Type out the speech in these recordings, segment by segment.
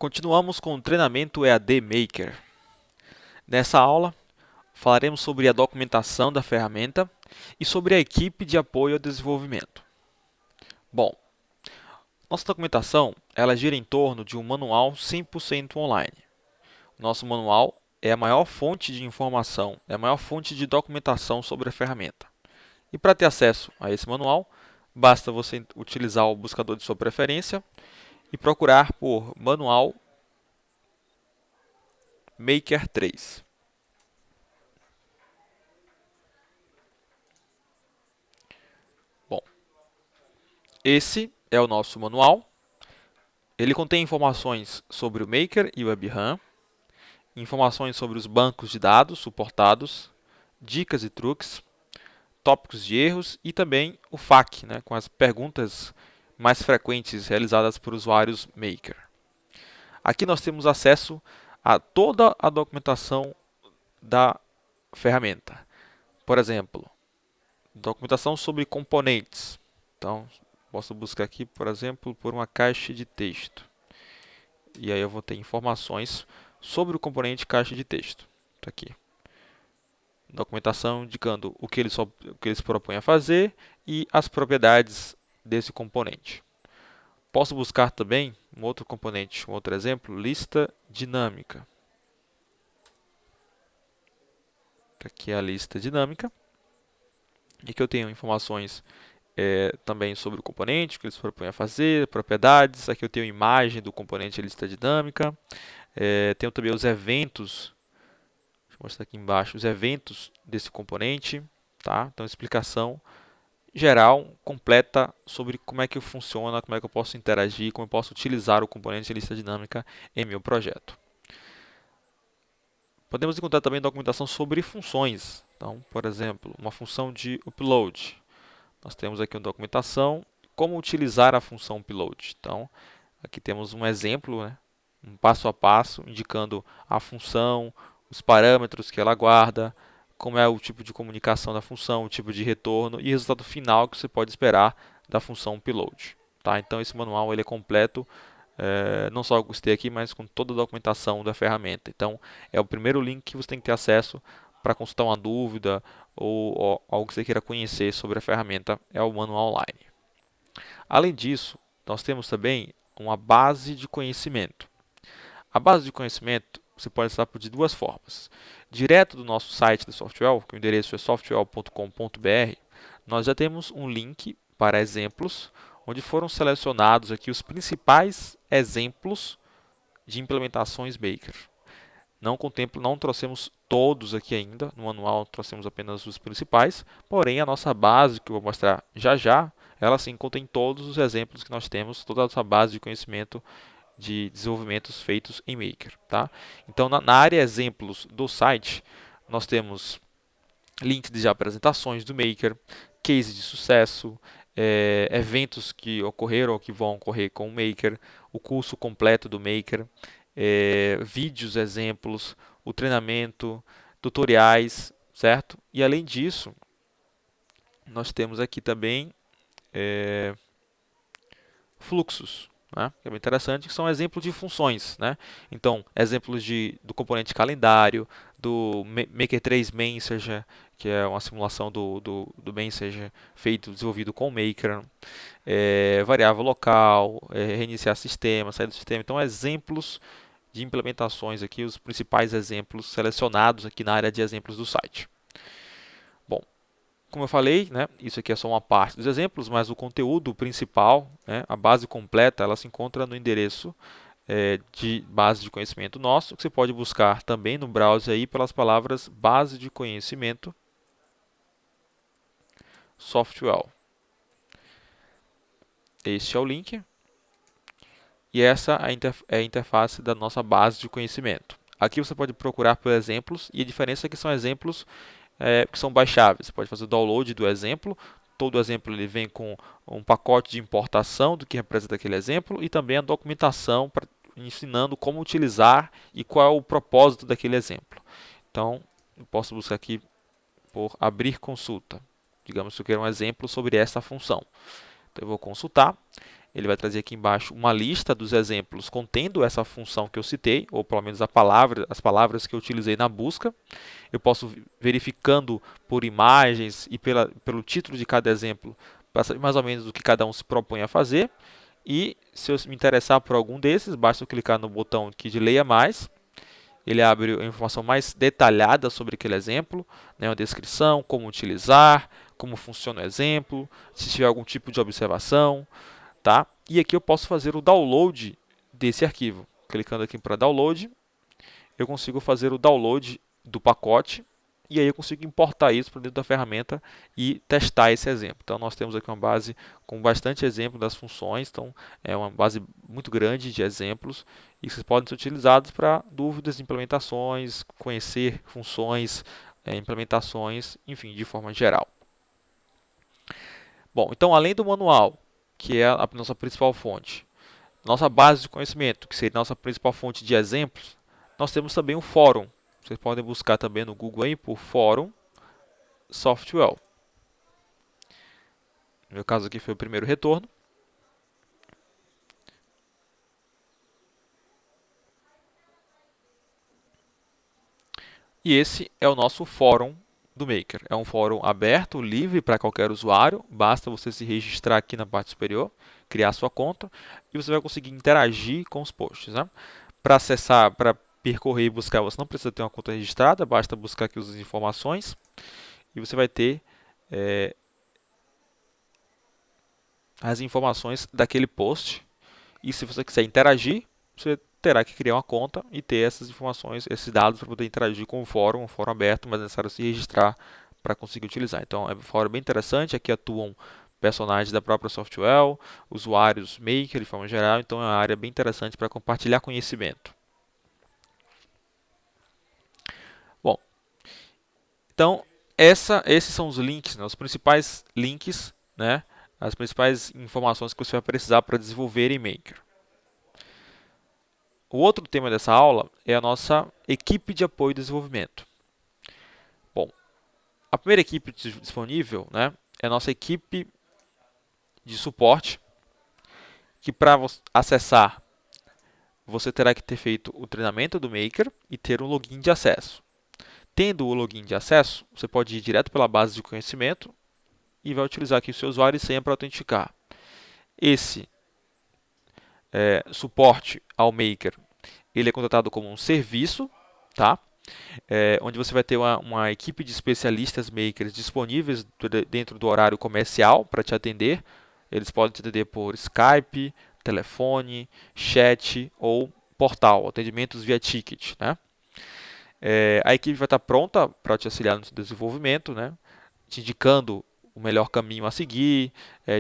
Continuamos com o treinamento EAD Maker. Nessa aula, falaremos sobre a documentação da ferramenta e sobre a equipe de apoio ao desenvolvimento. Bom, nossa documentação ela gira em torno de um manual 100% online. Nosso manual é a maior fonte de informação, é a maior fonte de documentação sobre a ferramenta. E para ter acesso a esse manual, basta você utilizar o buscador de sua preferência e procurar por Manual Maker 3. Bom, esse é o nosso manual. Ele contém informações sobre o Maker e o WebRAM, informações sobre os bancos de dados suportados, dicas e truques, tópicos de erros e também o FAQ, com as perguntas mais frequentes realizadas por usuários Maker. Aqui nós temos acesso a toda a documentação da ferramenta. Por exemplo, documentação sobre componentes. Então, posso buscar aqui, por exemplo, por uma caixa de texto. E aí eu vou ter informações sobre o componente caixa de texto. Está aqui. Documentação indicando o que ele se propõe a fazer e as propriedades desse componente. Posso buscar também um outro componente, um outro exemplo, lista dinâmica. Aqui é a lista dinâmica. E que eu tenho informações também sobre o componente, o que ele se propõe a fazer, propriedades. Aqui eu tenho imagem do componente lista dinâmica. Tenho também os eventos. Deixa eu mostrar aqui embaixo os eventos desse componente. Tá? Então, explicação geral, completa sobre como é que funciona, como é que eu posso interagir, como eu posso utilizar o componente lista dinâmica em meu projeto. Podemos encontrar também documentação sobre funções. Então, por exemplo, uma função de upload. Nós temos aqui uma documentação, como utilizar a função upload. Então, aqui temos um exemplo, um passo a passo, indicando a função, os parâmetros que ela guarda, como é o tipo de comunicação da função, o tipo de retorno e o resultado final que você pode esperar da função upload. Tá? Então, esse manual ele é completo, não só eu gostei aqui, mas com toda a documentação da ferramenta. Então, é o primeiro link que você tem que ter acesso para consultar uma dúvida ou algo que você queira conhecer sobre a ferramenta, é o manual online. Além disso, nós temos também uma base de conhecimento. A base de conhecimento você pode acessar de duas formas. Direto do nosso site da Softwell, que o endereço é softwell.com.br, nós já temos um link para exemplos, onde foram selecionados aqui os principais exemplos de implementações Maker. Não trouxemos todos aqui ainda, no manual trouxemos apenas os principais, porém a nossa base, que eu vou mostrar já já, ela sim contém todos os exemplos que nós temos, toda a nossa base de conhecimento de desenvolvimentos feitos em Maker. Tá? Então na área exemplos do site, nós temos links de apresentações do Maker, cases de sucesso, eventos que ocorreram ou que vão ocorrer com o Maker, o curso completo do Maker, vídeos, exemplos, o treinamento, tutoriais, certo? E além disso, nós temos aqui também fluxos, que é bem interessante, que são exemplos de funções. Então, exemplos do componente calendário, do Maker 3 Messenger, que é uma simulação do Messenger desenvolvido com o Maker, variável local, reiniciar sistema, sair do sistema. Então, exemplos de implementações aqui, os principais exemplos selecionados aqui na área de exemplos do site. Bom, como eu falei, isso aqui é só uma parte dos exemplos, mas o conteúdo principal, a base completa, ela se encontra no endereço de base de conhecimento nosso, que você pode buscar também no browser aí pelas palavras base de conhecimento Softwell. Este é o link. E essa é a interface da nossa base de conhecimento. Aqui você pode procurar por exemplos, e a diferença é que são exemplos que são baixáveis. Você pode fazer o download do exemplo. Todo exemplo ele vem com um pacote de importação do que representa aquele exemplo e também a documentação ensinando como utilizar e qual é o propósito daquele exemplo. Então, eu posso buscar aqui por abrir consulta. Digamos que eu quero um exemplo sobre essa função. Então, eu vou consultar ele vai trazer aqui embaixo uma lista dos exemplos contendo essa função que eu citei, ou pelo menos as palavras que eu utilizei na busca. Eu posso, verificando por imagens e pelo título de cada exemplo, para saber mais ou menos o que cada um se propõe a fazer. E se eu me interessar por algum desses, basta eu clicar no botão aqui de Leia Mais. Ele abre a informação mais detalhada sobre aquele exemplo, né, uma descrição, como utilizar, como funciona o exemplo, se tiver algum tipo de observação, tá? E aqui eu posso fazer o download desse arquivo. Clicando aqui para download, eu consigo fazer o download do pacote e aí eu consigo importar isso para dentro da ferramenta e testar esse exemplo. Então nós temos aqui uma base com bastante exemplo das funções, então é uma base muito grande de exemplos e que podem ser utilizados para dúvidas, implementações, conhecer funções, implementações, enfim, de forma geral. Bom, então além do manual, que é a nossa principal fonte, nossa base de conhecimento, que seria a nossa principal fonte de exemplos, nós temos também um fórum. Vocês podem buscar também no Google aí por Fórum Softwell. No meu caso aqui foi o primeiro retorno. E esse é o nosso fórum do Maker. É um fórum aberto, livre para qualquer usuário. Basta você se registrar aqui na parte superior, criar sua conta e você vai conseguir interagir com os posts, né? Para acessar, para percorrer e buscar, você não precisa ter uma conta registrada, basta buscar aqui as informações e você vai ter as informações daquele post. E se você quiser interagir, você terá que criar uma conta e ter essas informações, esses dados para poder interagir com o fórum, um fórum aberto, mas é necessário se registrar para conseguir utilizar. Então é um fórum bem interessante, aqui atuam personagens da própria Softwell, usuários Maker de forma geral, então é uma área bem interessante para compartilhar conhecimento. Bom, então esses são os links, né, os principais links, né, as principais informações que você vai precisar para desenvolver em Maker. O outro tema dessa aula é a nossa equipe de apoio e desenvolvimento. Bom, a primeira equipe disponível, né, é a nossa equipe de suporte, que para acessar você terá que ter feito o treinamento do Maker e ter um login de acesso. Tendo o login de acesso, você pode ir direto pela base de conhecimento e vai utilizar aqui o seu usuário e senha para autenticar. Esse suporte ao Maker, ele é contratado como um serviço, tá? Onde você vai ter uma equipe de especialistas makers disponíveis dentro do horário comercial para te atender. Eles podem te atender por Skype, telefone, chat ou portal, atendimentos via ticket, né? A equipe vai estar pronta para te auxiliar no seu desenvolvimento, né? Te indicando o melhor caminho a seguir,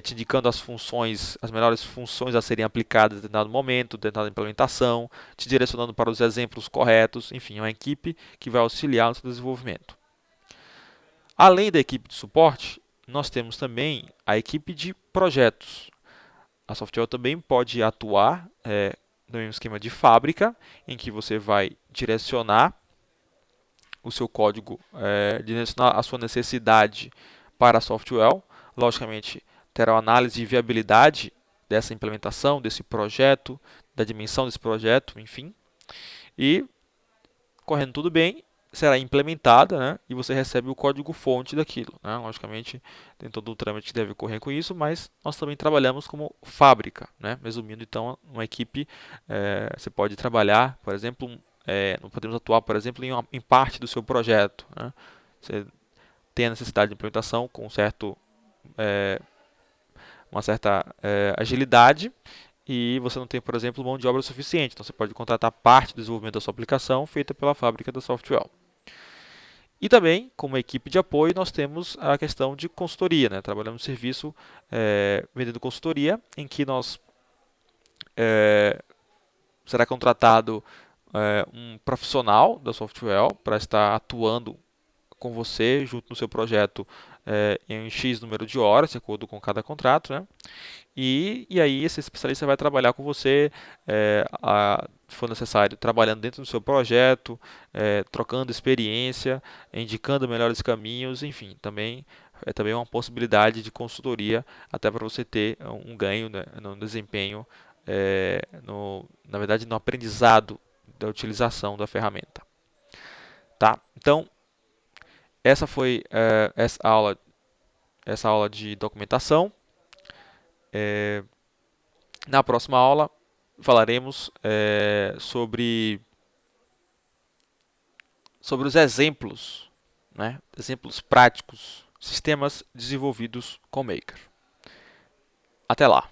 te indicando as melhores funções a serem aplicadas em determinado momento, determinada implementação, te direcionando para os exemplos corretos, enfim, é uma equipe que vai auxiliar no seu desenvolvimento. Além da equipe de suporte, nós temos também a equipe de projetos. A Softwell também pode atuar no mesmo esquema de fábrica, em que você vai direcionar o seu código, direcionar a sua necessidade para a Softwell. Logicamente, terá uma análise de viabilidade dessa implementação, desse projeto, da dimensão desse projeto, enfim. E, correndo tudo bem, será implementada, né, e você recebe o código-fonte daquilo, né? Logicamente, tem todo o trâmite que deve ocorrer com isso, mas nós também trabalhamos como fábrica, né? Resumindo, então, uma equipe, você pode trabalhar, por exemplo, não podemos atuar, por exemplo, em parte do seu projeto, né? Você tem a necessidade de implementação com uma certa agilidade e você não tem, por exemplo, mão de obra suficiente. Então você pode contratar parte do desenvolvimento da sua aplicação feita pela fábrica da Softwell. E também, como equipe de apoio, nós temos a questão de consultoria, né? Trabalhamos no serviço vendendo consultoria, em que será contratado um profissional da Softwell para estar atuando com você junto no seu projeto em um X número de horas, de acordo com cada contrato, né? E aí esse especialista vai trabalhar com você, se for necessário, trabalhando dentro do seu projeto, trocando experiência, indicando melhores caminhos, enfim, também é também uma possibilidade de consultoria, até para você ter um ganho, né, no desempenho, na verdade no aprendizado da utilização da ferramenta. Tá? Então, essa foi essa aula de documentação. Na próxima aula falaremos sobre os exemplos, né? Exemplos práticos, sistemas desenvolvidos com Maker. Até lá!